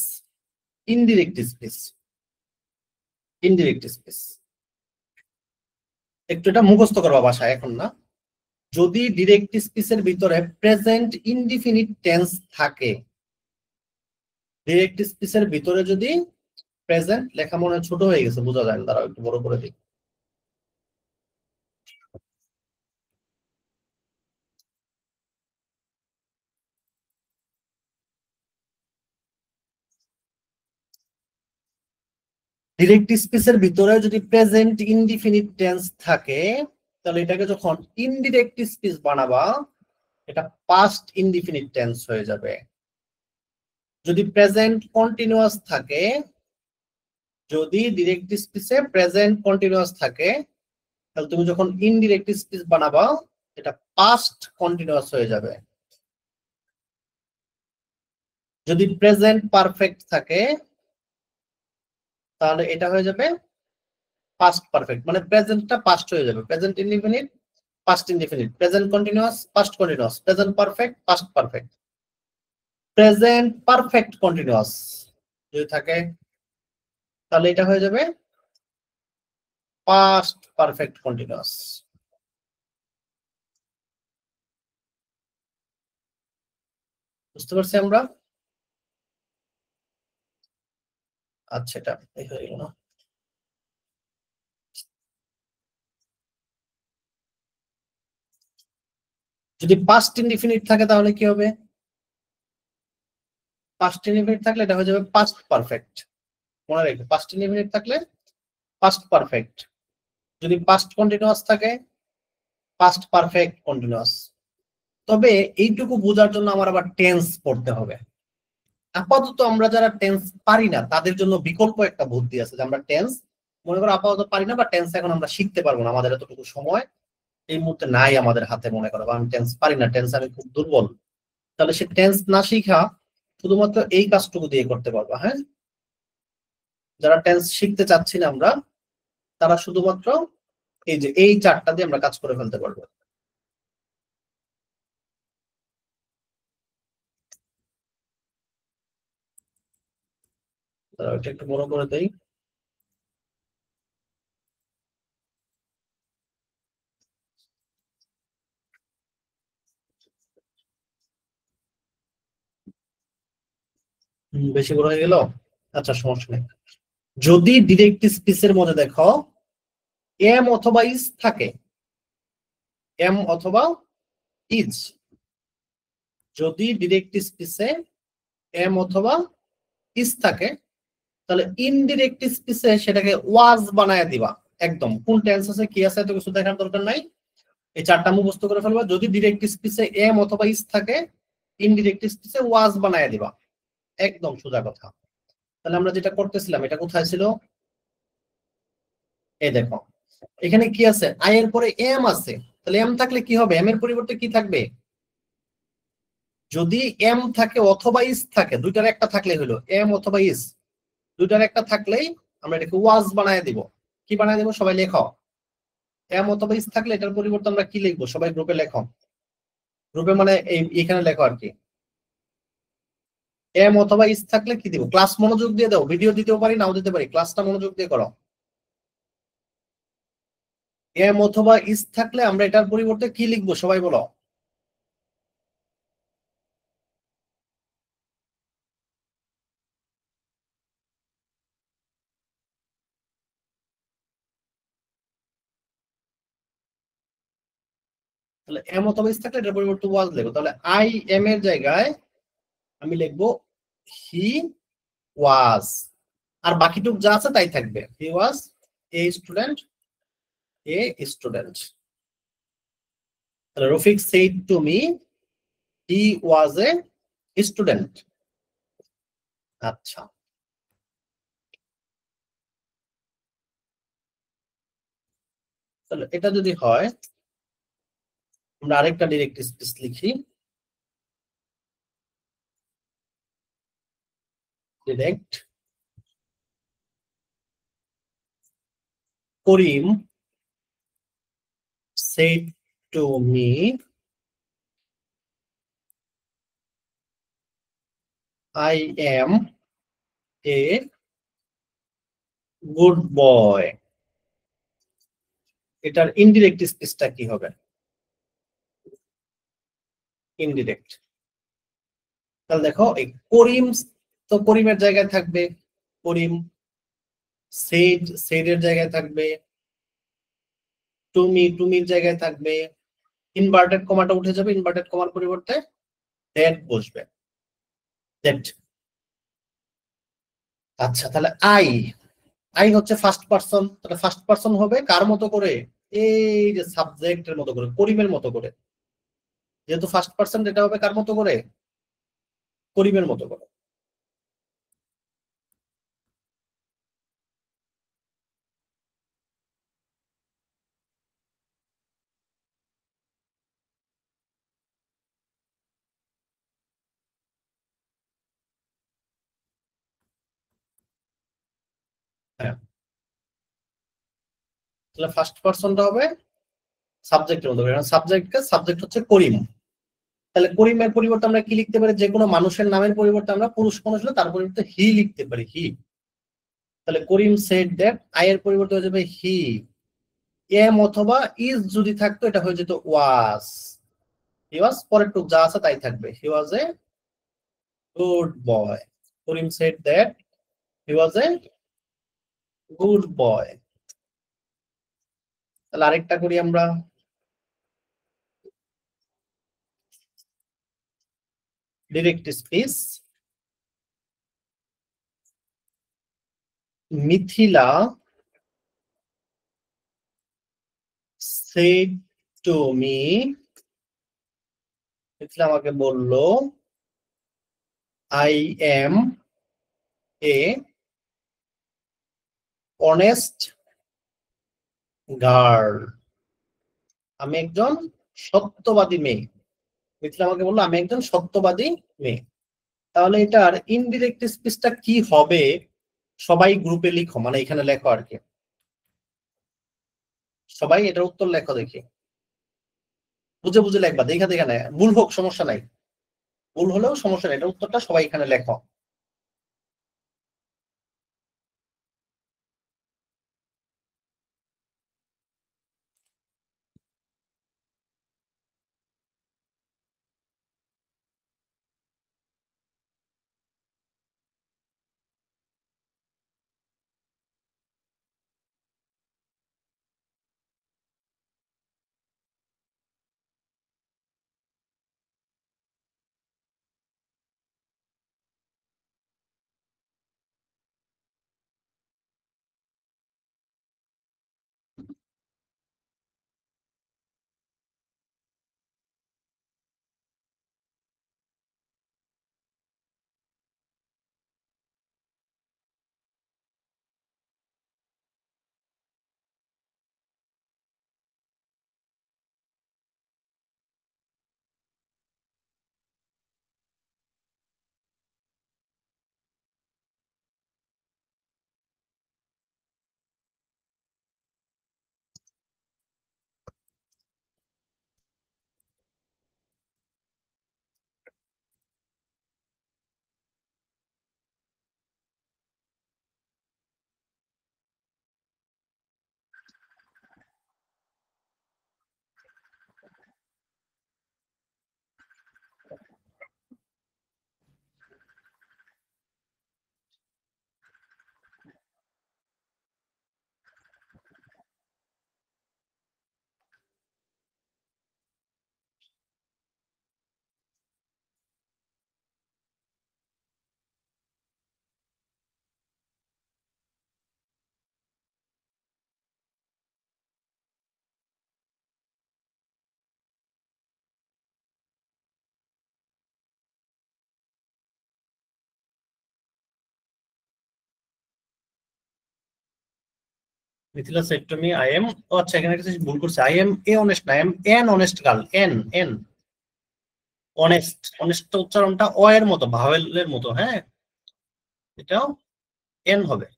indirect space. Indirect space একটু এটা মুখস্থ করবা বাসায়, এখন না। যদি ডিরেক্ট স্পেসের ভিতরে প্রেজেন্ট ইনডিফিনিট টেন্স থাকে, ডিরেক্ট স্পেসের ভিতরে যদি প্রেজেন্ট, লেখা মনে ছোট হয়ে গেছে, বোঝা যায় না, দাঁড়াও একটু বড় করে দিই। ডিরেক্ট স্পেসের ভিতরে যদি প্রেজেন্ট ইনডিফিনিট টেন্স থাকে, তাহলে এটাকে যখন ইনডিরেক্ট স্পেস বানাবা, এটা পাস্ট ইনডিফিনিট টেন্স হয়ে যাবে। যদি প্রেজেন্ট কন্টিনিউয়াস থাকে, যদি ডিরেক্ট স্পেসে প্রেজেন্ট কন্টিনিউয়াস থাকে, তাহলে তুমি যখন ইনডিরেক্ট স্পেস বানাবা, এটা পাস্ট কন্টিনিউয়াস হয়ে যাবে। যদি প্রেজেন্ট পারফেক্ট থাকে, তাহলে এটা হয়ে যাবে পাস্ট পারফেক্ট, মানে প্রেজেন্টটা পাস্ট হয়ে যাবে। Present indefinite, past indefinite, present continuous, past continuous, present perfect, past perfect. Present perfect continuous যদি থাকে, তাহলে এটা হয়ে যাবে পাস্ট পারফেক্ট কন্টিনিউয়াস। বুঝতে পারছি আমরা? আচ্ছা, এটা এই হয়ে গেল না? যদি পাস্ট ইনডিফিনিট থাকে তাহলে কি হবে? পাস্ট ইনডিফিনিট থাকলে এটা হয়ে যাবে পাস্ট পারফেক্ট। মনে রাখবে, পাস্ট ইনডিফিনিট থাকলে পাস্ট পারফেক্ট। যদি পাস্ট কন্টিনিউয়াস থাকে পাস্ট পারফেক্ট কন্টিনিউয়াস। তবে এইটুকু বোঝার জন্য আমার আবার টেন্স পড়তে হবে। আপাতত আমরা যারা টেন্স পারি না তাদের জন্য বিকল্প একটা বুদ্ধি আছে, যে আমরা টেন্স মনে করো আপাতত পারি না, বা টেন্স এখন আমরা শিখতে পারবো না, আমাদের এতটুকু সময় এই মুহূর্তে নাই আমাদের হাতে, মনে করো বা আমি টেন্স পারি না, টেন্স আমি খুব দুর্বল, তাহলে সে টেন্স না শিখা শুধুমাত্র এই কাজটুকু দিয়ে করতে পারবা। হ্যাঁ, যারা টেন্স শিখতে চাচ্ছি না আমরা, তারা শুধুমাত্র এই যে এই চারটা দিয়ে আমরা কাজ করে ফেলতে পারবো। এটা একটু বড় করে দেই। বেশি বড় হয়ে গেল? আচ্ছা, সমস্যা নেই। যদি ডিরেক্ট স্পিচের মধ্যে দেখো এম অথবা ইজ থাকে, এম অথবা ইজ, যদি ডিরেক্ট স্পিচে এম অথবা ইজ থাকে, তাহলে ইনডিরেক্ট স্পিচে সেটাকে ওয়াজ বানায় দিবা। একদম কোন টেন্স আছে কি আছে এত কিছু দেখার দরকার নাই, এই চারটা মুখস্থ করে ফেলবা। যদি ডিরেক্ট স্পিচে এম অথবা ইজ থাকে, ইনডিরেক্ট স্পিচে ওয়াজ বানায় দিবা। একদম সোজা কথা। তাহলে আমরা যেটা করতেছিলাম এটা কোথায় ছিল? এই দেখো, এখানে কি আছে? আই এর পরে এম আছে, তাহলে এম থাকলে কি হবে? এম এর পরিবর্তে কি থাকবে? যদি এম থাকে অথবা ইস থাকে, দুইটার একটা থাকলে হলো এম অথবা ইস, দুইটার একটা থাকলেই আমরা এটাকে ওয়াজ বানায় দিব। কি বানায় দিব? সবাই লেখো। এম অথবা ইস থাকলে এটার পরিবর্তে আমরা কি লিখবো? সবাই গ্রুপে লেখো। গ্রুপে মানে এখানে লেখো আর কি। এম অথবা ইস থাকলে কি দিব? ক্লাস মনোযোগ দিয়ে দাও, ভিডিও দিতেও পারি নাও দিতে পারি, ক্লাসটা মনোযোগ দিয়ে করো। এম অথবা ইস থাকলে আমরা এটার পরিবর্তে কি লিখবো? সবাই বলো। তাহলে এম অথবা ইস থাকলে এটার পরিবর্তে ওয়াজ লিখবো। তাহলে আই এম এর জায়গায় আমি লিখবো হি ওয়াজ, আর বাকিটুক যা আছে তাই থাকবে। হি was a student, a student. তাহলে Rafiq said to me he was a student। আচ্ছা, তাহলে এটা যদি হয়, আমরা আরেকটা ডিরেক্ট স্পিচ লিখি। Direct Karim said to me I am a good boy। এটার ইনডিরেক্ট স্পিচটা কি হবে? ইনডিরেক্ট। তাহলে দেখো, এই করিম তো করিমের জায়গায় থাকবে করিম, সেড এর জায়গায় থাকবে টুমির জায়গায় থাকবে, ইনভার্টেড কমাটা উঠে যাবে, ইনভার্টেড কমার পরিবর্তে দ্যাট বসবে, দ্যাট। আচ্ছা, তাহলে আই, আই হচ্ছে ফার্স্ট পারসন, তাহলে ফার্স্ট পারসন হবে কার মতো করে? এই যে সাবজেক্টের মতো করে, করিমের মতো করে। যেহেতু ফার্স্ট পারসন, এটা হবে কার মতো করে? করিমের মতো করে। হ্যাঁ, তাহলে ফার্স্ট পারসনটা হবে সাবজেক্টের মতো করে, সাবজেক্ট হচ্ছে করিম। তাহলে করিমের পরিবর্তে আমরা কি লিখতে পারি? যে কোনো মানুষের নামের পরিবর্তে আমরা পুরুষ মানুষ হলে তার পরিবর্তে হি লিখতে পারি, হি। তাহলে করিম সেড দ্যাট, আই এর পরিবর্তে হয়ে যাবে হি। এম অথবা ইজ যদি থাকতো এটা হয়ে যেত ওয়াজ। হি ওয়াজ, পরের টুক যা আছে তাই থাকবে। হি was A good boy. Purim said that he was a good boy. তাহলে আরেকটা করি আমরা। Direct speech. Mithila said to me, Mithila আমাকে বলল, I am a honest girl. আমি একজন সত্যবাদী মেয়ে। মিথিলা আমাকে বললো আমি একজন সত্যবাদী মেয়ে। তাহলে এটার ইনডিরেক্ট স্পিচটা কি হবে? সবাই গ্রুপে লিখো, মানে এখানে লেখো আর কি, সবাই এটার উত্তর লেখো দেখি, বুঝে বুঝে লেখবা, দেখা দেখা নেয়, ভুল হোক সমস্যা নাই, ভুল হলেও সমস্যা নেই, এটার উত্তরটা সবাই এখানে লেখো। Mithila said to me, I am, ও আচ্ছা এখানে কিছু ভুল করছে, I am a honest, I am an honest girl, n honest, honest উচ্চারণটা অ এর মতো, ভাওয়েলের মতো, হ্যাঁ, এটাও n হবে,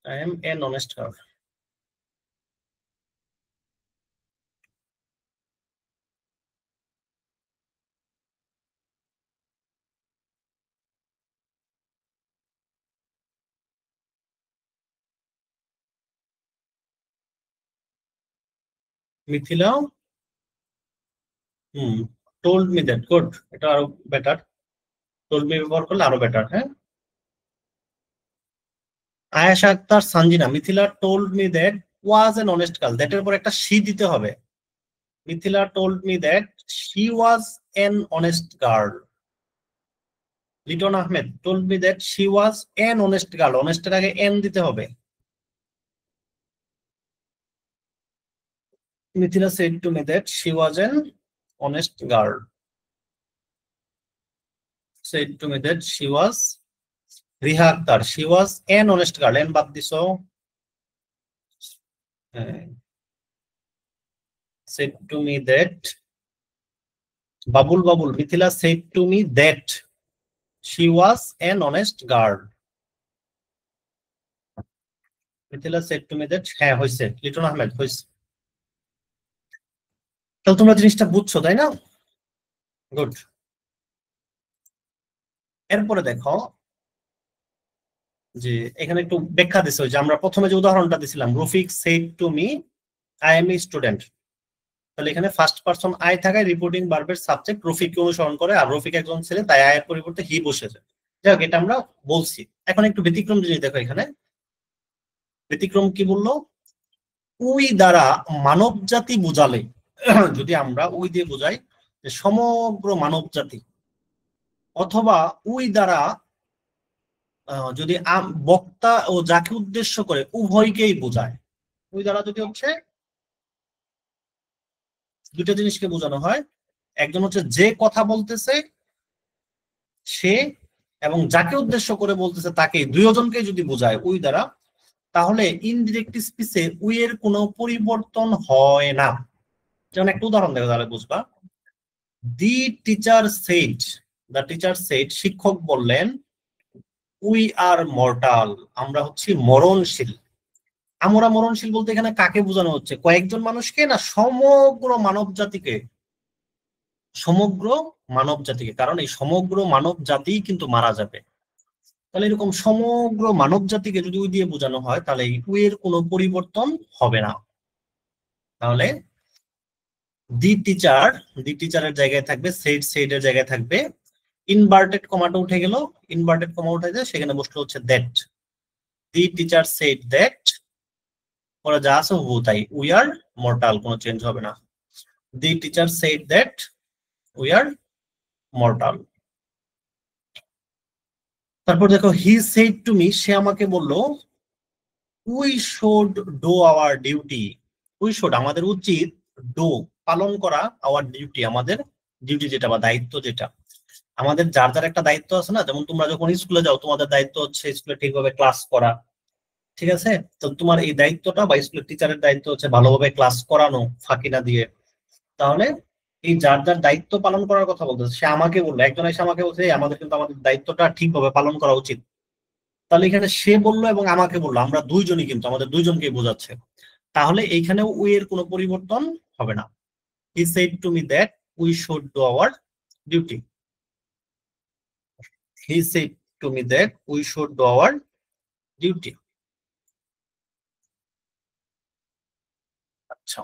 I am an honest girl. Mithila told me that, good, এটা আরো বেটার, told me ব্যবহার করলে আরো বেটার, হ্যাঁ। Ayesha Akter সানজিনা, Mithila told me that was an honest girl, that এর পর একটা she দিতে হবে। Mithila told me that she was an honest girl. Liton Ahmed told me that she was an honest girl, honest এর আগে n দিতে হবে। Mithila said to me that she was an honest girl. Said to me that she was, Riha Akter she was an honest girl, n বাদ দিছো। said to me that, Babul Babul, Mithila said to me that she was an honest girl. Mithila said to me that, হ্যাঁ হয়েছে, লিটন আহমেদ হয়েছে। তাহলে তোমরা জিনিসটা বুঝছো তাই না? গুড। এরপরে দেখো যে এখানে একটু ব্যাখ্যা দিছে, যে আমরা প্রথমে যে উদাহরণটা দিছিলাম, Rafiq said to me I am a student, তাহলে এখানে ফার্স্ট পারসন আই থাকায় রিপোর্টিং ভার্বের সাবজেক্ট রফিককে অনুসরণ করে, আর রফিক একজন ছেলে তাই আয়ের পরিবর্তে হি বসেছে। যাই হোক, এটা আমরা বলছি। এখন একটু ব্যতিক্রম জিনিস দেখো এখানে। ব্যতিক্রম কি বললো? উই দ্বারা মানব জাতি বোঝালে, যদি আমরা উই দিয়ে বোঝাই যে সমগ্র মানব জাতি, অথবা উই দ্বারা যদি বক্তা ও যাকে উদ্দেশ্য করে উভয়কেই বোঝায়। উই দ্বারা যদি হচ্ছে দুটো জিনিসকে বোঝানো হয়, একজন হচ্ছে যে কথা বলতেছে সে, এবং যাকে উদ্দেশ্য করে বলতেছে তাকে, দুইজনকে যদি বোঝায় উই দ্বারা, তাহলে ইনডিরেক্ট স্পিচে উই এর কোনো পরিবর্তন হয় না। যেমন একটা উদাহরণ দেখো তাহলে বুঝবা। The teacher said, the teacher said, শিক্ষক বললেন, উই আর মর্টাল, আমরা হচ্ছি মরণশীল। আমরা মরণশীল বলতে এখানে কাকে বোঝানো হচ্ছে? কয়েকজন মানুষকে না সমগ্র মানব জাতিকে? সমগ্র মানব জাতিকে, কারণ এই সমগ্র মানব জাতি কিন্তু মারা যাবে। তাহলে এরকম সমগ্র মানব জাতিকে যদি উই দিয়ে বোঝানো হয়, তাহলে এই উই এর কোনো পরিবর্তন হবে না। তাহলে দি টিচার, দি টিচারের জায়গায় থাকবে সেড, সেডের জায়গায় থাকবে ইনভার্টেড কমাটা উঠে গেল, ইনভার্টেড কমা উঠে যায়, সেখানে বসলো হচ্ছে that. The teacher said that, পরে যা আছে হুবহু তাই, উই আর মর্টাল, কোনো চেঞ্জ হবে না। The teacher said that we are mortal. তারপর দেখো, হি সেড টু মি, সে আমাকে বলল, we should do our duty, we should আমাদের উচিত, ডু পালন করা, আওয়ার ডিউটি আমাদের ডিউটি যেটা বা দায়িত্ব যেটা। আমাদের যার যার একটা দায়িত্ব আছে না, যেমন তোমরা যখন স্কুলে যাও তোমাদের দায়িত্ব হচ্ছে স্কুলে ঠিকভাবে ক্লাস করা, ঠিক আছে? তো তোমার এই দায়িত্বটা বা স্কুলের টিচারের দায়িত্ব হচ্ছে ভালোভাবে ক্লাস করানো, ফাঁকি না দিয়ে। তাহলে এই যার যার দায়িত্ব পালন করার কথা বলতেছে, সে আমাকে বললো, একজন এসে আমাকে বলছে "এই আমাদের কিন্তু আমাদের দায়িত্বটা ঠিকভাবে পালন করা উচিত"। তাহলে এখানে সে বললো এবং আমাকে বললো, আমরা দুইজনই কিন্তু আমাদের দুইজনকেই বোঝাচ্ছে। তাহলে এইখানেও উই এর কোনো পরিবর্তন হবে না। He said to me that we should do our duty. He said to me that we should do our duty. আচ্ছা,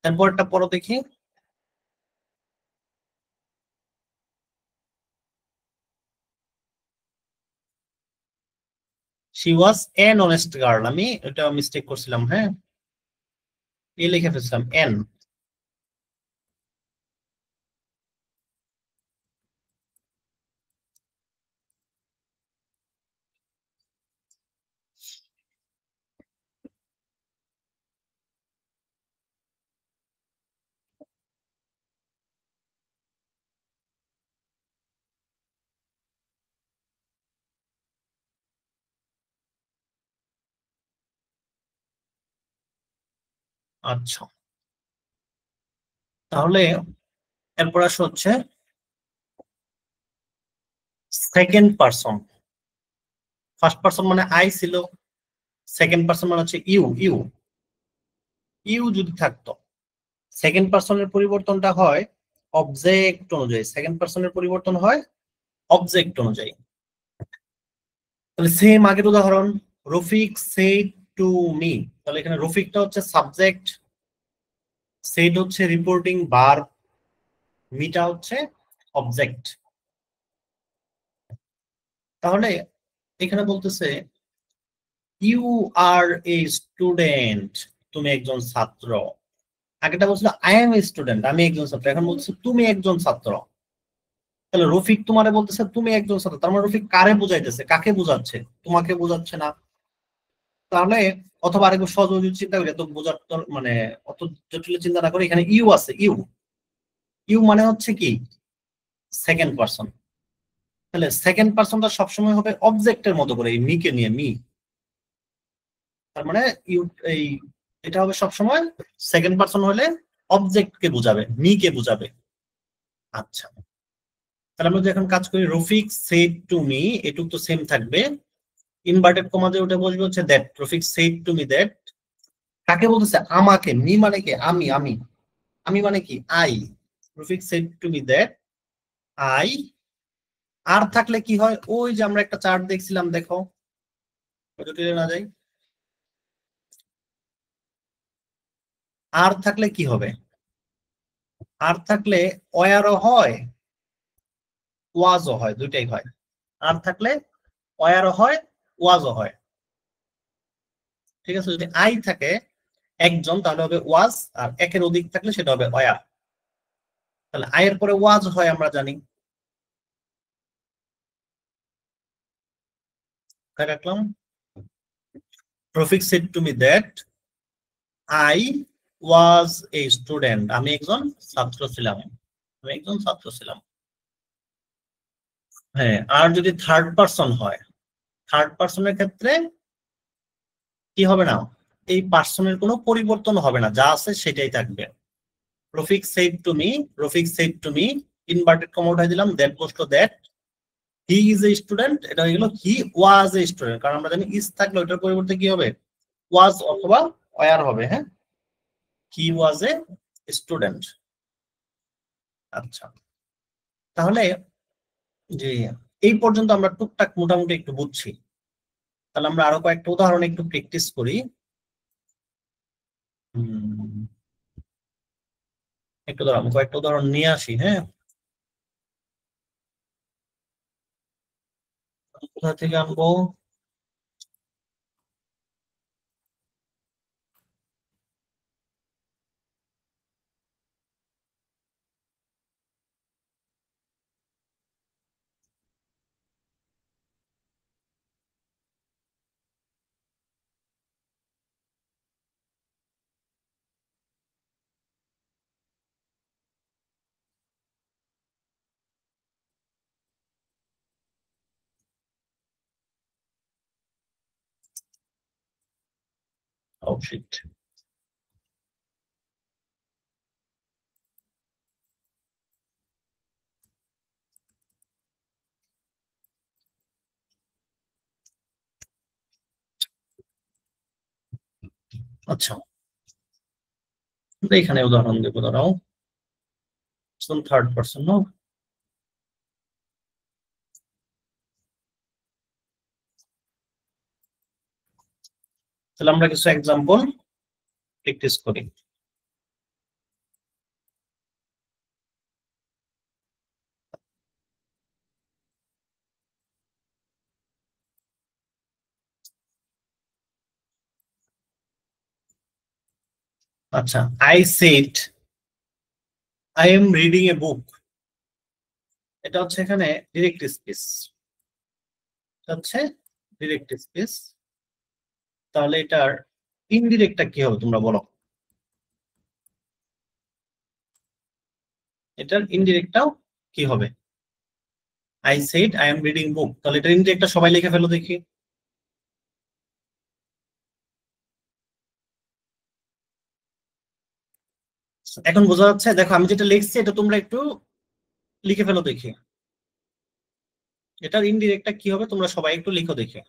তারপরটা পড়ো দেখি। She was an honest girl, আমি এটা মিস্টেক করছিলাম, হ্যাঁ, এ লিখে ফেলছিলাম এন। আচ্ছা, তাহলে এরপর আসা হচ্ছে সেকেন্ড পারসন। ফার্স্ট পারসন মানে আই ছিল, সেকেন্ড পারসন মানে হচ্ছে ইউ। ইউ, ইউ যদি থাকতো, সেকেন্ড পারসনের পরিবর্তনটা হয় অবজেক্ট অনুযায়ী, সেকেন্ড পারসনের পরিবর্তন হয় অবজেক্ট অনুযায়ী। তাহলে সেম আগের উদাহরণ, রফিক সেড টু মি, তাহলে এখানে রফিকটা হচ্ছে সাবজেক্ট, সেড হচ্ছে রিপোর্টিং ভার্ব, মিটা হচ্ছে অবজেক্ট। তাহলে এখানে বলতেছে ইউ আর এ স্টুডেন্ট, তুমি একজন ছাত্র। আগেটা বলছিল আই এম এ স্টুডেন্ট, আমি একজন ছাত্র, এখন বলছে তুমি একজন ছাত্র। তাহলে রফিক তোমারে বলতেছে তুমি একজন ছাত্র, তার মানে রফিক কারে বুঝাইতেছে? কাকে বুঝাচ্ছে? তোমাকে বুঝাচ্ছে না। তাহলে অথবা আরেকটু সহজ চিন্তা করি, এত বোঝার মানে অত জটিল চিন্তা না করে, এখানে ইউ আছে, ইউ, ইউ মানে হচ্ছে কি সেকেন্ড পারসন। তাহলে সেকেন্ড পারসনটা সবসময় হবে অবজেক্টের মতো করে, এই মি কে নিয়ে, মি। তার মানে ইউ, এই এটা হবে সবসময় সেকেন্ড পারসন হলে অবজেক্ট কে বুঝাবে, মি কে বুঝাবে। আচ্ছা, তাহলে আমরা এখন কাজ করি, রফিক সেড টু মি, এটুক তো সেম থাকবে। ইনভার্টেড কমা দিয়ে উঠে বসবে হচ্ছে that, Rafiq said to me that, কাকে বলতেছে? আমাকে। মি মানে কি? আমি, আমি, আমি মানে কি? I. Rafiq said to me that I, আর থাকলে কি হয়? ওই যে আমরা একটা চার্ট দেখছিলাম, দেখো না যাই, আর থাকলে কি হবে? আর থাকলে ওয়ারও হয়, ওয়াজও হয়, দুইটাই হয়। আর থাকলে ওয়ারও হয়, ওয়াজও হয়। ঠিক আছে, যদি আই থাকে একজন তাহলে হবে ওয়াজ, আর একের অধিক থাকলে সেটা হবে ওয়ার। তাহলে আয়ের পরে ওয়াজ হয় আমরা জানি। রাখলাম, Rafiq said to me that I was a student, আমি একজন ছাত্র ছিলাম, আমি একজন ছাত্র ছিলাম। হ্যাঁ, আর যদি থার্ড পারসন হয়, থার্ড পারসনের ক্ষেত্রে কি হবে না, এই পার্সনের কোনো পরিবর্তন হবে না, যা আছে সেটাই থাকবে। Rafiq said to me, Rafiq said to me, inverted comma উঠাই দিলাম, দ্যাট বসলো that. He is a student, এটা হয়ে গেল হি ওয়াজ এ স্টুডেন্ট, কারণ আমরা জানি ইজ থাকলে ওইটার পরিবর্তে কি হবে, ওয়াজ অথবা ওয়ার হবে। হ্যাঁ, হি ওয়াজ এ স্টুডেন্ট। আচ্ছা, তাহলে যে এই পর্যন্ত আমরা টুকটাক মোটামুটি একটু বুঝছি। তাহলে আমরা আরো কয়েকটা উদাহরণ একটু প্র্যাকটিস করি। একটু দাঁড়ান, কয়েকটা উদাহরণ নিয়ে আসি। হ্যাঁ, কোথা থেকে আনবো? Oh shit. আচ্ছা, আমরা এখানে উদাহরণ দেবো, দাঁড়াও। Third person. তাহলে আমরা কিছু এক্সাম্পল প্র্যাকটিস করি। আচ্ছা, I said I am reading a book, এটা হচ্ছে এখানে ডিরেক্ট স্পিচ, হচ্ছে ডিরেক্ট স্পিচ। তাহলে এটার ইনডিরেক্টটা কি হবে তোমরা বলো? এটার ইনডিরেক্টটাও কি হবে? I said I am reading book, তাহলে এটার ইনডিরেক্টটা সবাই লিখে ফেলো দেখি। এখন বোঝা যাচ্ছে? দেখো আমি যেটা লিখছি এটা তোমরা একটু লিখে ফেলো দেখি, এটার ইনডিরেক্টটা কি হবে তোমরা সবাই একটু লিখো দেখি।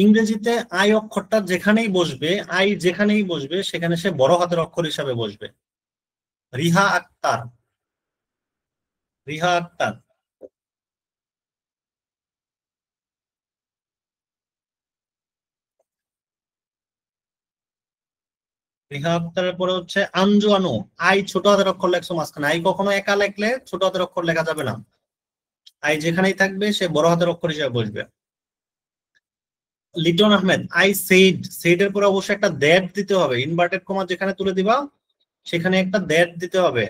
ইংরেজিতে আই অক্ষরটা যেখানেই বসবে, আই যেখানেই বসবে সেখানে সে বড় হাতের অক্ষর হিসাবে বসবে। রিহা আক্তার, রিহা আক্তার। 。 . 。 . . . 。 . . 。 . . . . . . . . . . . . . . . . . . . . . . . . . . . . 。 。 。 。 。 。 . 。 。 。 . 。 。 . 。 。 . রিহা আক্তারের পরে হচ্ছে আঞ্জু আনু। আই ছোট হাতের অক্ষর লেখছো মাঝখানে, আই কখনো একা লেখলে ছোট হাতের অক্ষর লেখা যাবে না, আই যেখানেই থাকবে সে বড় হাতের অক্ষর হিসেবে বসবে। Liton Ahmed, I said, said এর পরে অবশ্যই একটা দ্যাট দিতে হবে, ইনভার্টেড কমা যেখানে তুলে দিবা সেখানে একটা দ্যাট দিতে হবে।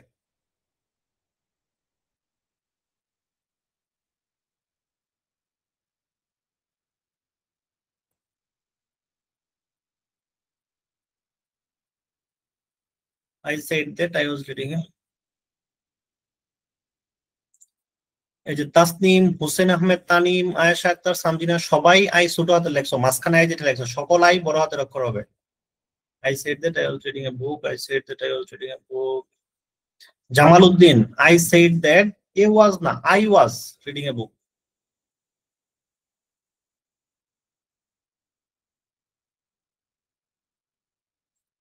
I said that I was reading it. এই যে তাসনিম, হোসেন আহমেদ, তানিম, আয়েশা আক্তার, সামজিনা সবাই আই ছোট হাতে লেখছো, মাঝখানে আই যেটা লেখছো সকল আই বড় হাতের অক্ষর হবে। I said that I was reading a book. I said that I was reading a book. Jamaluddin, I said that a was না I was reading a book.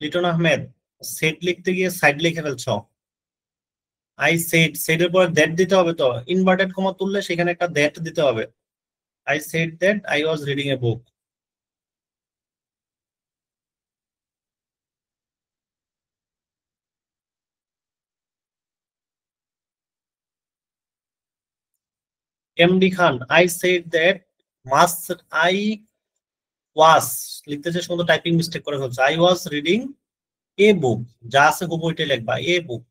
Liton Ahmed, set লিখতে গিয়ে সাইড লিখে ফেলছো। আই সেড, সেটের পরে দ্যাট দিতে হবে, তো ইনভার্টেড কমা তুললে সেখানে একটা দ্যাট দিতে হবে। I said that I was reading a book. MD Khan, I said that must I was, লিখতে যে সুন্দর টাইপিং মিস্টেক করে ফেলছে, আই ওয়াজ রিডিং এ বুক, যা আছে হুবহু ওইটাই লিখবা, এ বুক।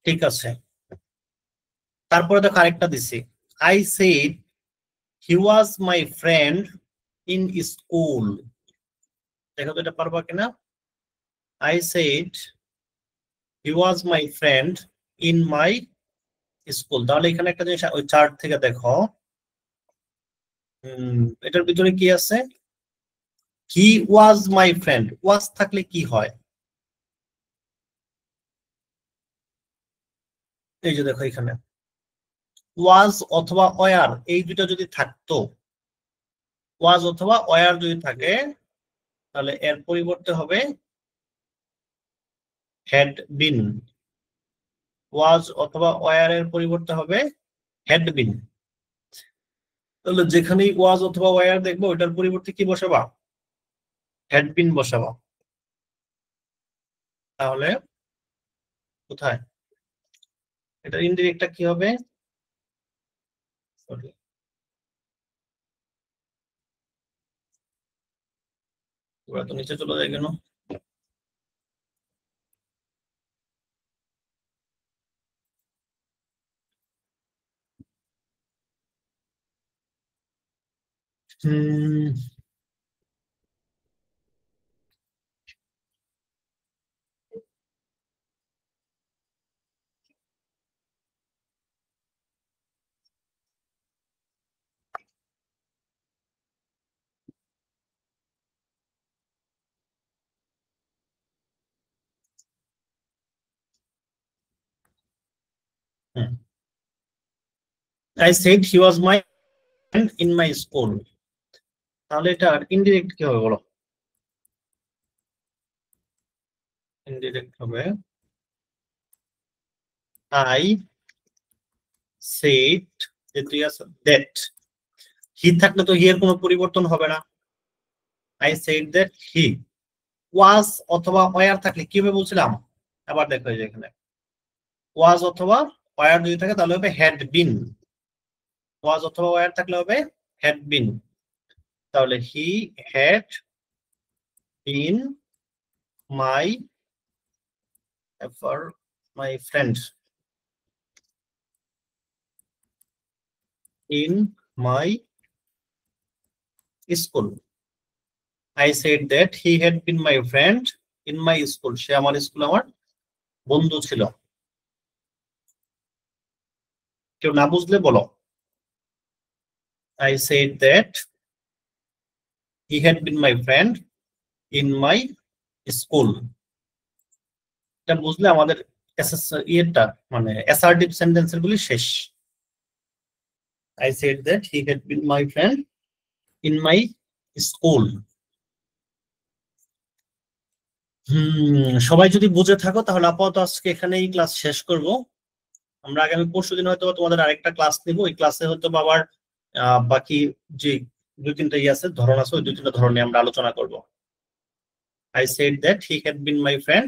ঠিক আছে, তারপরে দেখো আরেকটা দিছি, I said he was my friend in school. দেখো তো এটা পারবা কিনা। I said he was my friend in my school. তাহলে এখানে একটা জিনিস ওই চার্ট থেকে দেখো, এটার ভিতরে কি আছে, হি ওয়াজ মাই ফ্রেন্ড, ওয়াজ থাকলে কি হয়, এই যে দেখো এখানে ওয়াজ অথবা ওয়ার এই দুটো যদি থাকতো, ওয়াজ অথবা ওয়ার যদি থাকে তাহলে এর পরিবর্তে হবে হ্যাড বিন, ওয়াজ অথবা ওয়ার এর পরিবর্তে হবে হ্যাড বিন। তাহলে যেখানেই ওয়াজ অথবা ওয়ার দেখবো ওটার পরিবর্তে কি বসাবা, হ্যাড বিন বসাবা। তাহলে কোথায় এটা ইনডিরেক্টটা কি হবে, সরি ওরা তো নিচে চলে যায় কেন, hmm I said he was my friend in my school. তাহলে এটা ইনডিরেক্ট কি হবে বলো, ইনডিরেক্ট হবে আই সেড, যে তুই আছে দ্যাট, হি থাকলে তো হি এর কোনো পরিবর্তন হবে না, আই সেড দ্যাট হি, ওয়াজ অথবা ওয়ার থাকলে কি হবে বলছিলাম, আবার দেখো এই যে এখানে ওয়াজ অথবা ওয়ার যদি থাকে তাহলে হবে হ্যাড বিন, ওয়াজ অথবা ওয়ার থাকলে হবে হ্যাড বিন। তাহলে he had been my for my friend in my school. I said that he had been my friend in my school, সে আমার স্কুলে আমার বন্ধু ছিল। কেউ না বুঝলে বলো। I said that he had been my friend in my school. এটা বুঝলে আমাদের ইয়েটা মানে অ্যাসার্টিভ সেন্টেন্সের গুলি শেষ। I said that he had been my friend in my school. সবাই যদি বুঝে থাকো তাহলে আপাতত আজকে এখানেই ক্লাস শেষ করব। আমরা আগামী পরশুদিন হয়তো তোমাদের আরেকটা ক্লাস নেব, ওই ক্লাসে হয়তো আবার বাকি যে দুই তিনটা আছে, ধরন আছে, ওই দুই তিনটা ধরন নিয়ে আমরা আলোচনা করব। I said that he had been my friend.